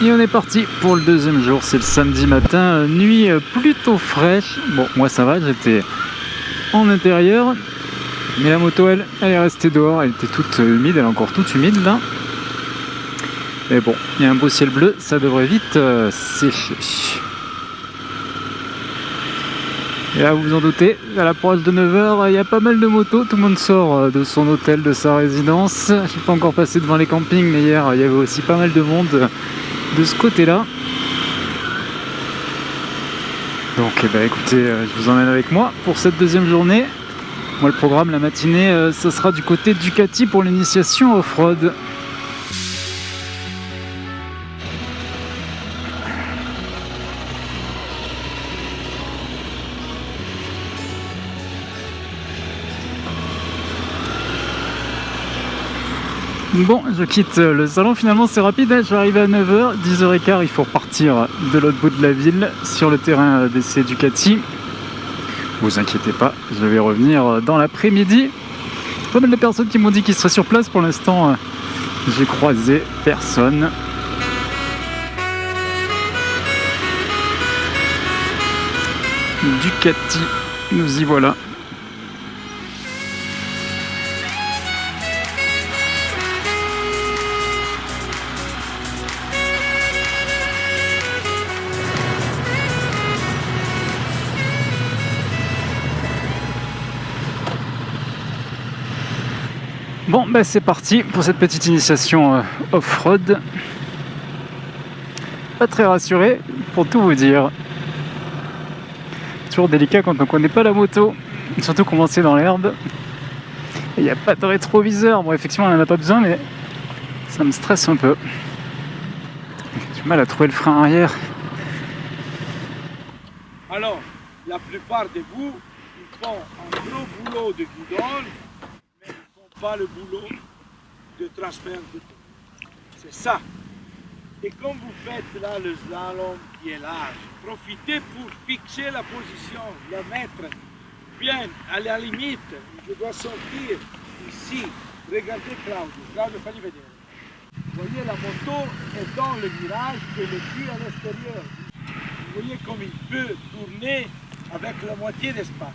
Et on est parti pour le deuxième jour, c'est le samedi matin, nuit plutôt fraîche. Bon, moi ça va, j'étais en intérieur, mais la moto elle est restée dehors, elle était toute humide, elle est encore toute humide là. Mais bon, il y a un beau ciel bleu, ça devrait vite sécher. Et là, vous vous en doutez, à l'approche de 9h, il y a pas mal de motos, tout le monde sort de son hôtel, de sa résidence. Je ne suis pas encore passé devant les campings, mais hier, il y avait aussi pas mal de monde de ce côté-là. Donc, écoutez, je vous emmène avec moi pour cette deuxième journée. Moi, le programme, la matinée, ça sera du côté de Ducati pour l'initiation off-road. Bon, je quitte le salon, finalement c'est rapide, je vais arriver à 9h, 10h15, il faut repartir de l'autre bout de la ville sur le terrain d'essai Ducati. Vous inquiétez pas, je vais revenir dans l'après-midi. Pas mal de personnes qui m'ont dit qu'ils seraient sur place, pour l'instant j'ai croisé personne. Ducati, nous y voilà. Bon, c'est parti pour cette petite initiation off-road. Pas très rassuré, pour tout vous dire. Toujours délicat quand on ne connaît pas la moto, surtout commencer dans l'herbe. Il n'y a pas de rétroviseur. Bon, effectivement, on n'en a pas besoin, mais ça me stresse un peu. J'ai du mal à trouver le frein arrière. Alors, la plupart de vous, ils font un gros boulot de guidon, mais ils ne font pas le boulot de transfert de tout. C'est ça. Et quand vous faites là le slalom qui est large, profitez pour fixer la position, la mettre bien à la limite. Je dois sortir ici. Regardez Claudio, fallait vedere. Vous voyez, la moto est dans le virage et le cul à l'extérieur. Vous voyez comme il peut tourner avec la moitié d'espace.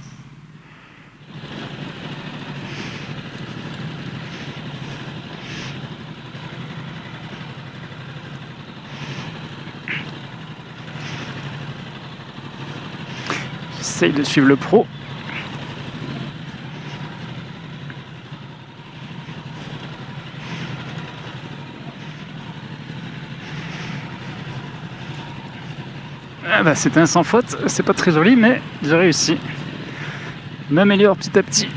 J'essaye de suivre le pro. C'est un sans faute, c'est pas très joli, mais j'ai réussi. Je m'améliore petit à petit.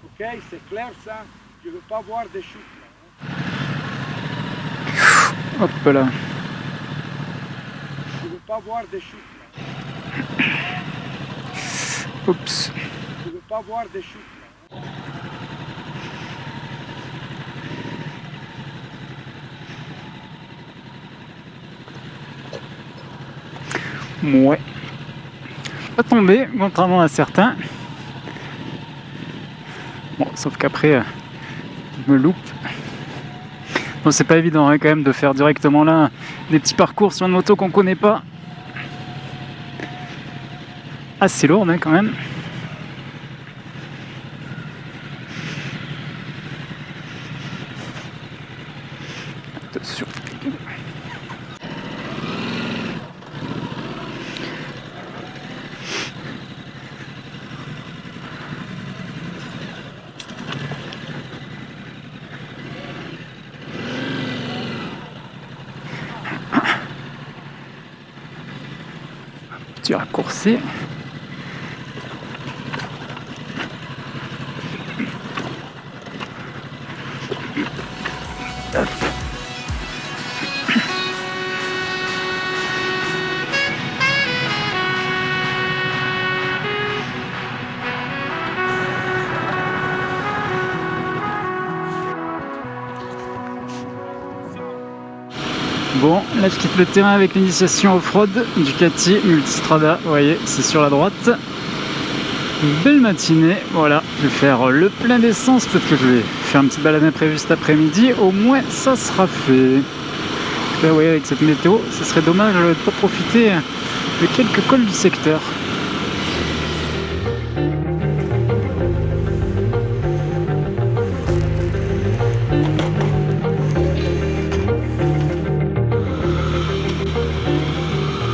Ok, c'est clair ça. Je ne veux pas voir des chutes là. Hop là. Je ne veux pas voir des chutes là. Oups. Je ne veux pas voir des chutes là. Ouais. Je suis pas tombé, contrairement à certains. Bon, sauf qu'après, je me loupe. Bon, c'est pas évident quand même de faire directement là des petits parcours sur une moto qu'on connaît pas. Assez lourde quand même. Attention. Petit raccourci. Hop. Bon, là je quitte le terrain avec l'initiation off-road Ducati Multistrada, vous voyez, c'est sur la droite. Une belle matinée, voilà, je vais faire le plein d'essence, peut-être que je vais faire une petite balade imprévue cet après-midi, au moins ça sera fait. Là, ouais, avec cette météo, ce serait dommage de ne pas profiter de quelques cols du secteur.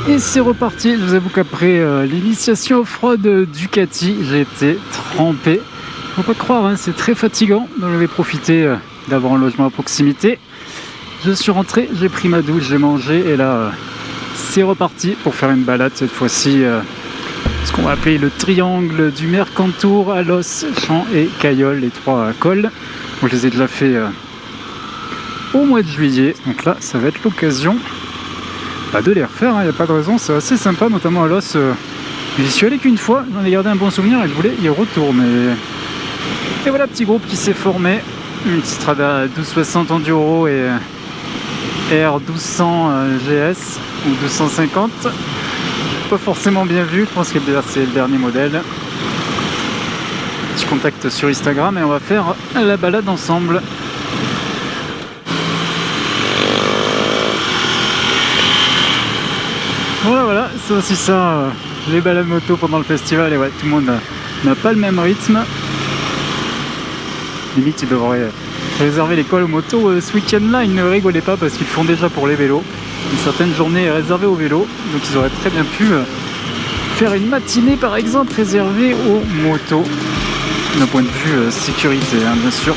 Et c'est reparti, je vous avoue qu'après l'initiation off-road Ducati, j'ai été trempé. Faut pas croire, hein, c'est très fatigant, donc j'avais profité d'avoir un logement à proximité. Je suis rentré, j'ai pris ma douche, j'ai mangé et là c'est reparti pour faire une balade cette fois-ci. Ce qu'on va appeler le triangle du Mercantour, Alos, Champs et Cayolle, les 3 cols. Bon, je les ai déjà fait au mois de juillet, donc là ça va être l'occasion de les refaire, il n'y a pas de raison, c'est assez sympa, notamment à Los. J'y suis allé qu'une fois, j'en ai gardé un bon souvenir et je voulais y retourner. Et voilà, petit groupe qui s'est formé, une petite Strada 1260 Enduro et R1200 GS ou 250. Pas forcément bien vu, je pense que c'est le dernier modèle. Petit contact sur Instagram et on va faire la balade ensemble. Voilà, c'est aussi ça, les balades moto pendant le festival, et ouais, tout le monde n'a pas le même rythme. Limite, ils devraient réserver les cols aux motos ce week-end-là, ils ne rigolaient pas parce qu'ils le font déjà pour les vélos. Une certaine journée est réservée aux vélos, donc ils auraient très bien pu faire une matinée par exemple réservée aux motos, d'un point de vue sécurité, hein, bien sûr.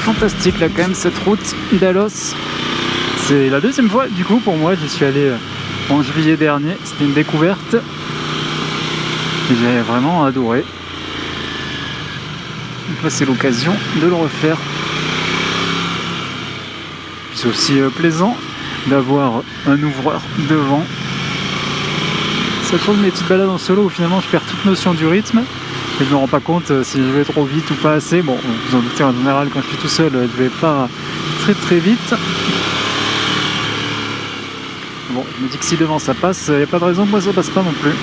Fantastique là quand même cette route d'Alos. C'est la deuxième fois du coup pour moi, j'y suis allé en juillet dernier, c'était une découverte et j'ai vraiment adoré. Donc là c'est l'occasion de le refaire. C'est aussi plaisant d'avoir un ouvreur devant. Ça change mes petites balades en solo où finalement je perds toute notion du rythme. Et je me rends pas compte si je vais trop vite ou pas assez. Bon, vous en doutez, en général, quand je suis tout seul, je vais pas très vite. Bon, je me dis que si devant ça passe, il n'y a pas de raison que moi ça passe pas non plus.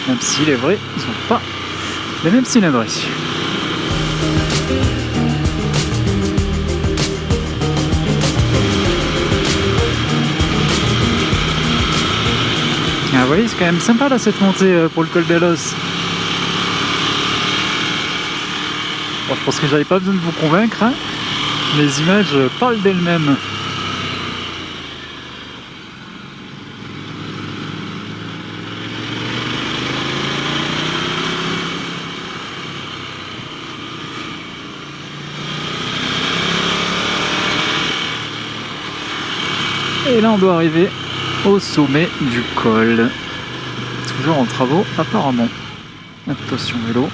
Même si les vrais, ils sont pas les mêmes cylindries. Ah, vous voyez, c'est quand même sympa là cette montée pour le col d'Alos. Bon, je pense que j'avais pas besoin de vous convaincre, hein. Les images parlent d'elles-mêmes. Et là on doit arriver au sommet du col. Toujours en travaux apparemment. Attention vélo.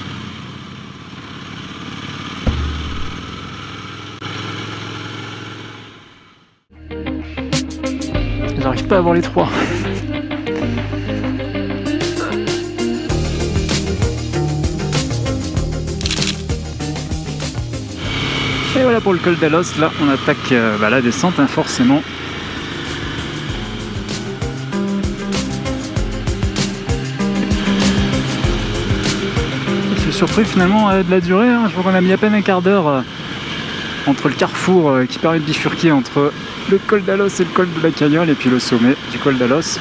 J'arrive pas à voir les 3. Et voilà pour le col d'Alos, là on attaque la descente, hein, forcément. Surpris finalement de la durée, hein. Je vois qu'on a mis à peine un quart d'heure entre le carrefour qui permet de bifurquer entre le col d'Alos et le col de la Cayolle et puis le sommet du col d'Alos.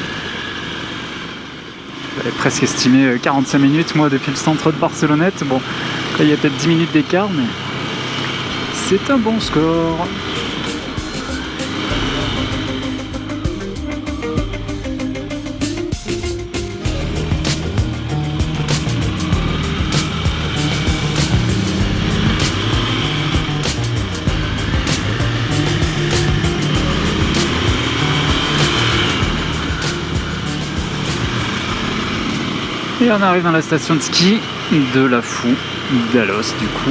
J'avais presque estimé 45 minutes moi depuis le centre de Barcelonnette. Bon, là il y a peut-être 10 minutes d'écart mais c'est un bon score. Et on arrive dans la station de ski de la Fou d'Alos du coup.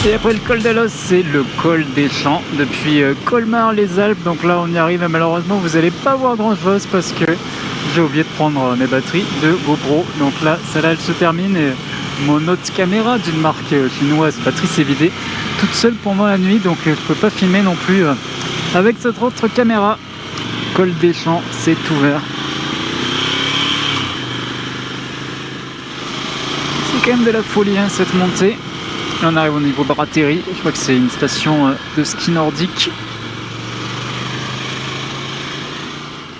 Et après le col d'Alos, c'est le col des Champs depuis Colmar les Alpes. Donc là on y arrive et malheureusement vous n'allez pas voir grand chose parce que j'ai oublié de prendre mes batteries de GoPro. Donc là celle-là elle se termine et mon autre caméra d'une marque chinoise, batterie s'est vidée toute seule pendant la nuit. Donc je peux pas filmer non plus avec cette autre caméra. Col des Champs, c'est ouvert. C'est quand même de la folie hein, cette montée. Là on arrive au niveau de Bratteri, je crois que c'est une station de ski nordique.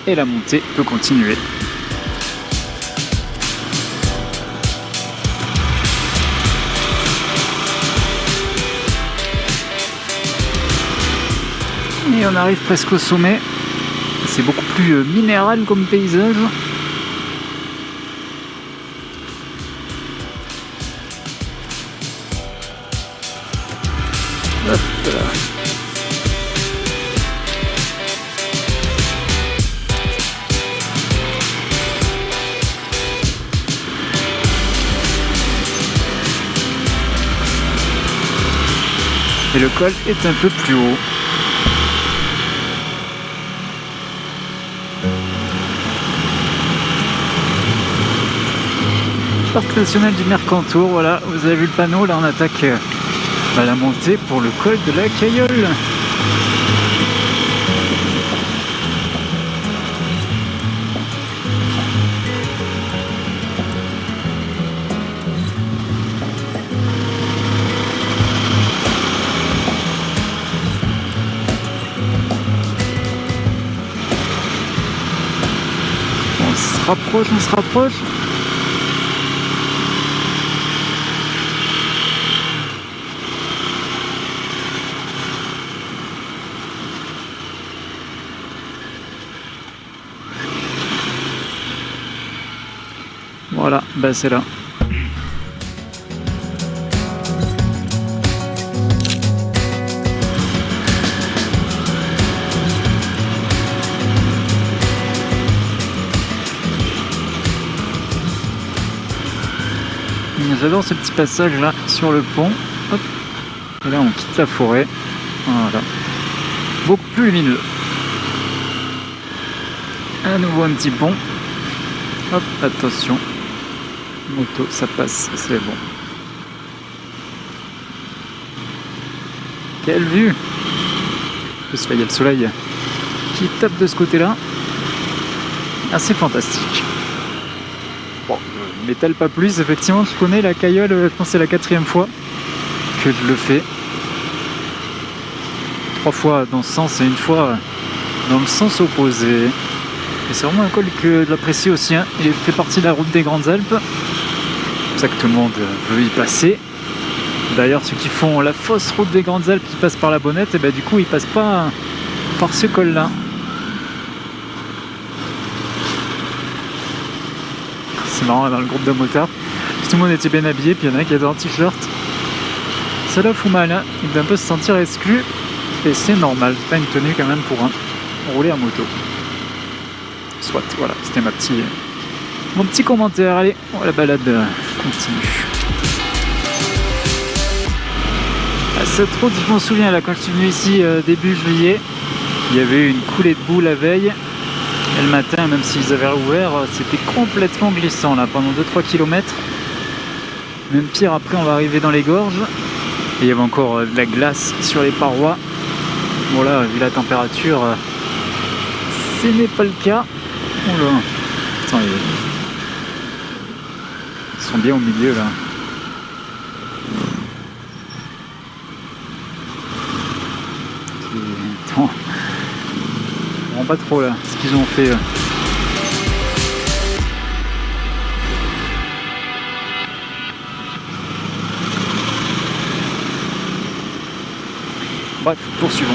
Et la montée peut continuer. Et on arrive presque au sommet. C'est beaucoup plus minéral comme paysage. Hop là. Et le col est un peu plus haut. Parc national du Mercantour, voilà, vous avez vu le panneau, là on attaque la montée pour le col de la Cayolle. On se rapproche, on se rapproche. Voilà, bah c'est là. J'adore ce petit passage là sur le pont. Hop. Et là on quitte la forêt. Voilà. Beaucoup plus lumineux. À nouveau un petit pont. Hop, attention. Moto, ça passe, c'est bon. Quelle vue! En plus là il y a le soleil qui tape de ce côté-là. Assez fantastique. Bon, je m'étale pas plus, effectivement je connais la Cayolle, je pense que c'est la 4e fois que je le fais. 3 fois dans ce sens et 1 fois dans le sens opposé. Et c'est vraiment un col que j'apprécie aussi, hein. Il fait partie de la route des Grandes Alpes. C'est pour ça que tout le monde veut y passer. D'ailleurs, ceux qui font la fausse route des Grandes Alpes qui passent par la Bonnette, et ben du coup ils passent pas par ce col là. C'est marrant dans le groupe de motards, tout le monde était bien habillé, puis il y en a qui était en t-shirt. Ça leur fout mal, hein. Il doit un peu se sentir exclu, et c'est normal, c'est pas une tenue quand même pour rouler à moto. Soit, voilà, c'était mon petit commentaire. Allez, la balade continue. À cette route, je m'en souviens, là, quand je suis venu ici début juillet, il y avait eu une coulée de boue la veille. Et le matin, même s'ils avaient rouvert, c'était complètement glissant là, pendant 2-3 km. Même pire, après, on va arriver dans les gorges. Et il y avait encore de la glace sur les parois. Bon, là, vu la température, ce n'est pas le cas. Oh là. Attends, ils sont bien au milieu là. Attends. On rend pas trop là ce qu'ils ont fait. Bref, poursuivons.